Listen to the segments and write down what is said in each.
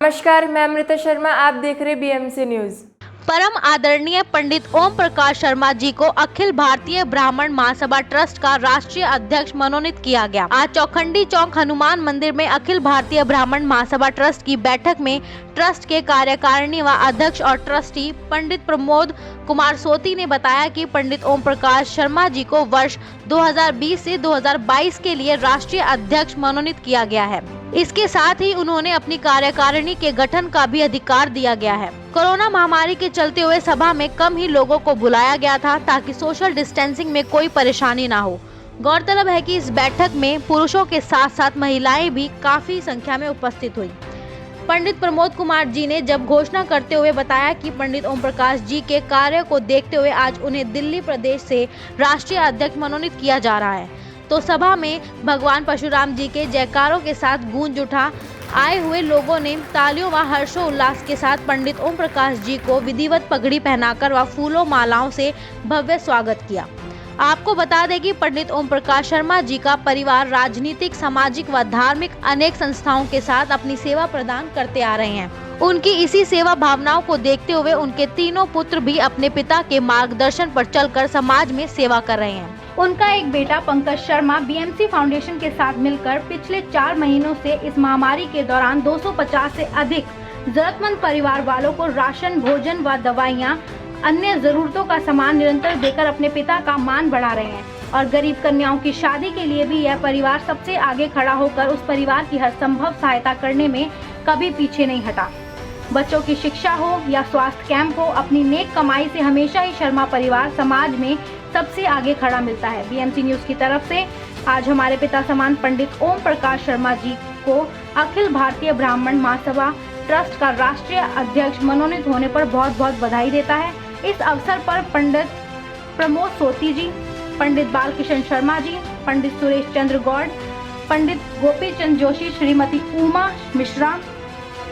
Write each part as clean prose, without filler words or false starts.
नमस्कार, मैं अमृता शर्मा। आप देख रहे बीएमसी न्यूज। परम आदरणीय पंडित ओम प्रकाश शर्मा जी को अखिल भारतीय ब्राह्मण महासभा ट्रस्ट का राष्ट्रीय अध्यक्ष मनोनीत किया गया। आज चौखंडी चौक हनुमान मंदिर में अखिल भारतीय ब्राह्मण महासभा ट्रस्ट की बैठक में ट्रस्ट के कार्यकारिणी व अध्यक्ष और ट्रस्टी पंडित प्रमोद कुमार सोती ने बताया कि पंडित ओम प्रकाश शर्मा जी को वर्ष 2020 से 2022 के लिए राष्ट्रीय अध्यक्ष मनोनीत किया गया है। इसके साथ ही उन्होंने अपनी कार्यकारिणी के गठन का भी अधिकार दिया गया है। कोरोना महामारी के चलते हुए सभा में कम ही लोगों को बुलाया गया था ताकि सोशल डिस्टेंसिंग में कोई परेशानी ना हो। गौरतलब है कि इस बैठक में पुरुषों के साथ साथ महिलाएं भी काफी संख्या में उपस्थित हुई। पंडित प्रमोद कुमार जी ने जब घोषणा करते हुए बताया कि पंडित ओम प्रकाश जी के कार्य को देखते हुए आज उन्हें दिल्ली प्रदेश से राष्ट्रीय अध्यक्ष मनोनीत किया जा रहा है, तो सभा में भगवान परशुराम जी के जयकारों के साथ गूंज उठा। आए हुए लोगों ने तालियों व हर्षोल्लास के साथ पंडित ओम प्रकाश जी को विधिवत पगड़ी पहनाकर व फूलों मालाओं से भव्य स्वागत किया। आपको बता दें कि पंडित ओम प्रकाश शर्मा जी का परिवार राजनीतिक, सामाजिक व धार्मिक अनेक संस्थाओं के साथ अपनी सेवा प्रदान करते आ रहे हैं। उनकी इसी सेवा भावनाओं को देखते हुए उनके तीनों पुत्र भी अपने पिता के मार्गदर्शन पर चलकर समाज में सेवा कर रहे हैं। उनका एक बेटा पंकज शर्मा बीएमसी फाउंडेशन के साथ मिलकर पिछले 4 महीनों से इस महामारी के दौरान 250 से अधिक जरूरतमंद परिवार वालों को राशन, भोजन व दवाइयाँ, अन्य जरूरतों का सामान निरंतर देकर अपने पिता का मान बढ़ा रहे हैं। और गरीब कन्याओं की शादी के लिए भी यह परिवार सबसे आगे खड़ा होकर उस परिवार की हर संभव सहायता करने में कभी पीछे नहीं हटा। बच्चों की शिक्षा हो या स्वास्थ्य कैंप हो, अपनी नेक कमाई से हमेशा ही शर्मा परिवार समाज में सबसे आगे खड़ा मिलता है। बीएमसी न्यूज की तरफ से आज हमारे पिता समान पंडित ओम प्रकाश शर्मा जी को अखिल भारतीय ब्राह्मण महासभा ट्रस्ट का राष्ट्रीय अध्यक्ष मनोनीत होने पर बहुत बहुत बधाई देता है। इस अवसर पर पंडित प्रमोद सोती जी, पंडित बालकिशन शर्मा जी, पंडित सुरेश चंद्र गौड़, पंडित गोपी चंद जोशी, श्रीमती उमा मिश्रा,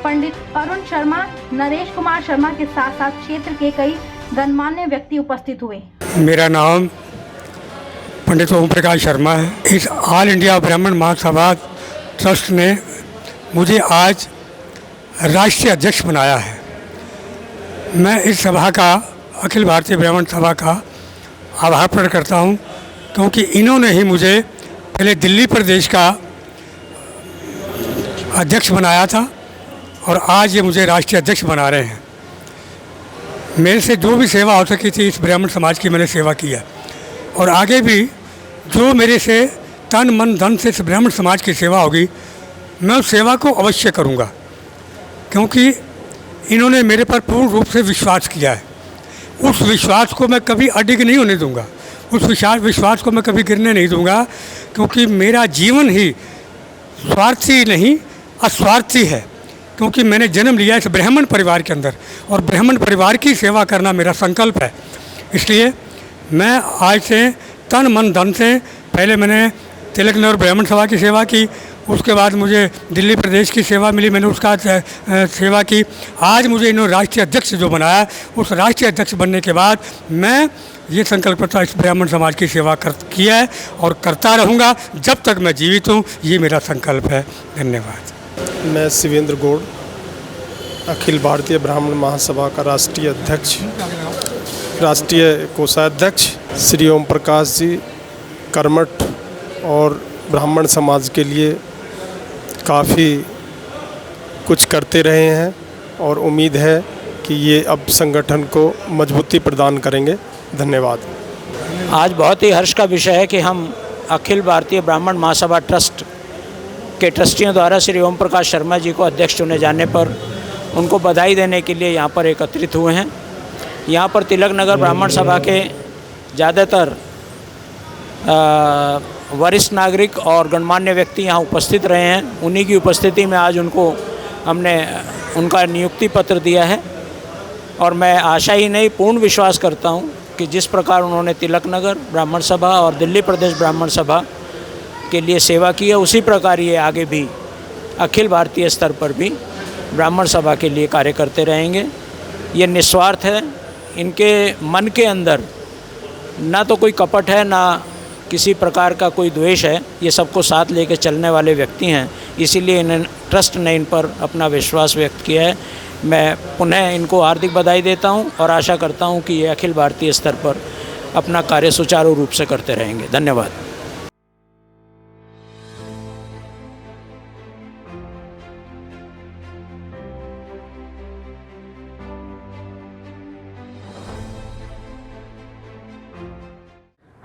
पंडित अरुण शर्मा, नरेश कुमार शर्मा के साथ साथ क्षेत्र के कई गणमान्य व्यक्ति उपस्थित हुए। मेरा नाम पंडित ओम प्रकाश शर्मा है। इस ऑल इंडिया ब्राह्मण महासभा ट्रस्ट ने मुझे आज राष्ट्रीय अध्यक्ष बनाया है। मैं इस सभा का, अखिल भारतीय ब्राह्मण सभा का आभार प्रकट करता हूँ, क्योंकि इन्होंने ही मुझे पहले दिल्ली प्रदेश का अध्यक्ष बनाया था और आज ये मुझे राष्ट्रीय अध्यक्ष बना रहे हैं। मेरे से जो भी सेवा हो सकी थी इस ब्राह्मण समाज की मैंने सेवा की है, और आगे भी जो मेरे से तन मन धन से इस ब्राह्मण समाज की सेवा होगी मैं उस सेवा को अवश्य करूँगा, क्योंकि इन्होंने मेरे पर पूर्ण रूप से विश्वास किया है। उस विश्वास को मैं कभी अडिग नहीं होने दूंगा, उस विश्वास को मैं कभी गिरने नहीं दूंगा, क्योंकि मेरा जीवन ही स्वार्थी नहीं अस्वार्थी है। क्योंकि मैंने जन्म लिया इस ब्राह्मण परिवार के अंदर और ब्राह्मण परिवार की सेवा करना मेरा संकल्प है। इसलिए मैं आज से तन मन धन से, पहले मैंने तिलक नगर ब्राह्मण सभा की सेवा की, उसके बाद मुझे दिल्ली प्रदेश की सेवा मिली, मैंने उसका सेवा की। आज मुझे इन्होंने राष्ट्रीय अध्यक्ष जो बनाया, उस राष्ट्रीय अध्यक्ष बनने के बाद मैं ये संकल्प करता इस ब्राह्मण समाज की सेवा किया है और करता रहूँगा जब तक मैं जीवित हूँ। ये मेरा संकल्प है। धन्यवाद। मैं शिवेंद्र गौड़, अखिल भारतीय ब्राह्मण महासभा का राष्ट्रीय अध्यक्ष, राष्ट्रीय कोषाध्यक्ष। श्री ओम प्रकाश जी कर्मठ और ब्राह्मण समाज के लिए काफ़ी कुछ करते रहे हैं और उम्मीद है कि ये अब संगठन को मजबूती प्रदान करेंगे। धन्यवाद। आज बहुत ही हर्ष का विषय है कि हम अखिल भारतीय ब्राह्मण महासभा ट्रस्ट के ट्रस्टियों द्वारा श्री ओम प्रकाश शर्मा जी को अध्यक्ष चुने जाने पर उनको बधाई देने के लिए यहाँ पर एकत्रित हुए हैं। यहाँ पर तिलक नगर ब्राह्मण सभा के ज़्यादातर वरिष्ठ नागरिक और गणमान्य व्यक्ति यहाँ उपस्थित रहे हैं। उन्हीं की उपस्थिति में आज हमने उनका नियुक्ति पत्र दिया है और मैं आशा ही नहीं पूर्ण विश्वास करता हूँ कि जिस प्रकार उन्होंने तिलक नगर ब्राह्मण सभा और दिल्ली प्रदेश ब्राह्मण सभा के लिए सेवा की है, उसी प्रकार ये आगे भी अखिल भारतीय स्तर पर भी ब्राह्मण सभा के लिए कार्य करते रहेंगे। ये निस्वार्थ है, इनके मन के अंदर ना तो कोई कपट है, ना किसी प्रकार का कोई द्वेष है। ये सबको साथ लेके चलने वाले व्यक्ति हैं। इसीलिए ट्रस्ट ने इन पर अपना विश्वास व्यक्त किया है। मैं पुनः इनको हार्दिक बधाई देता हूं और आशा करता हूं कि ये अखिल भारतीय स्तर पर अपना कार्य सुचारू रूप से करते रहेंगे। धन्यवाद।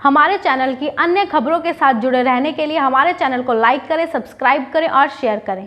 हमारे चैनल की अन्य खबरों के साथ जुड़े रहने के लिए हमारे चैनल को लाइक करें, सब्सक्राइब करें और शेयर करें।